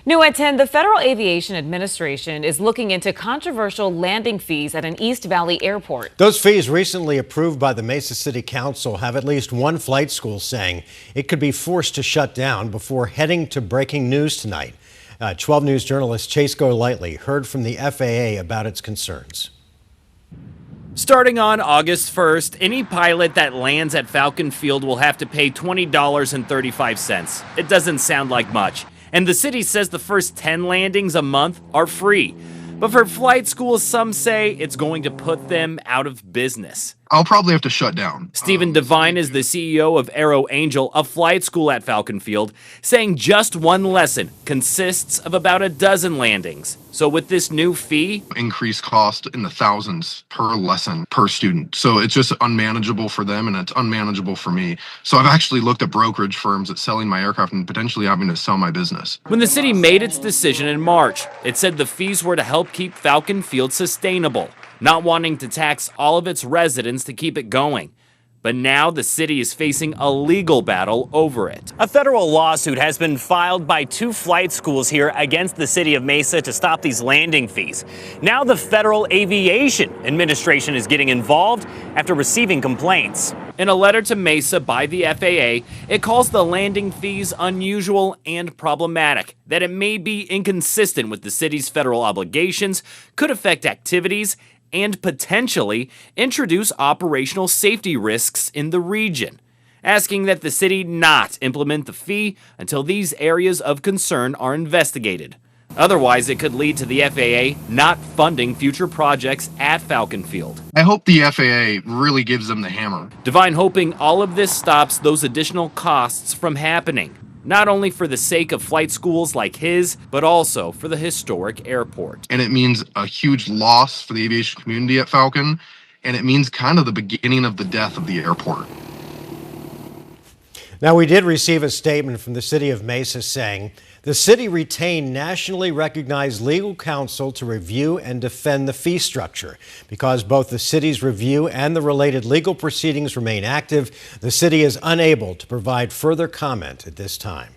New at 10, the Federal Aviation Administration is looking into controversial landing fees at an East Valley airport. Those fees recently approved by the Mesa City Council have at least one flight school saying it could be forced to shut down before heading to breaking news tonight. 12 News journalist Chase Golightly heard from the FAA about its concerns. Starting on August 1st, any pilot that lands at Falcon Field will have to pay $20.35. It doesn't sound like much. And the city says the first 10 landings a month are free. But for flight schools, some say it's going to put them out of business. I'll probably have to shut down. Stephen Devine is the CEO of Aero Angel, a flight school at Falcon Field, saying just one lesson consists of about a dozen landings. So with this new fee, increased cost in the thousands per lesson per student. So it's just unmanageable for them and it's unmanageable for me. So I've actually looked at brokerage firms at selling my aircraft and potentially having to sell my business. When the city made its decision in March, it said the fees were to help keep Falcon Field sustainable, not wanting to tax all of its residents to keep it going. But now the city is facing a legal battle over it. A federal lawsuit has been filed by two flight schools here against the city of Mesa to stop these landing fees. Now the Federal Aviation Administration is getting involved after receiving complaints. In a letter to Mesa by the FAA, it calls the landing fees unusual and problematic, that it may be inconsistent with the city's federal obligations, could affect activities, and potentially introduce operational safety risks in the region, asking that the city not implement the fee until these areas of concern are investigated. Otherwise, it could lead to the FAA not funding future projects at Falcon Field. I hope the FAA really gives them the hammer. Devine hoping all of this stops those additional costs from happening, not only for the sake of flight schools like his, but also for the historic airport. And it means a huge loss for the aviation community at Falcon, and it means kind of the beginning of the death of the airport. Now, we did receive a statement from the city of Mesa saying the city retained nationally recognized legal counsel to review and defend the fee structure. Because both the city's review and the related legal proceedings remain active, the city is unable to provide further comment at this time.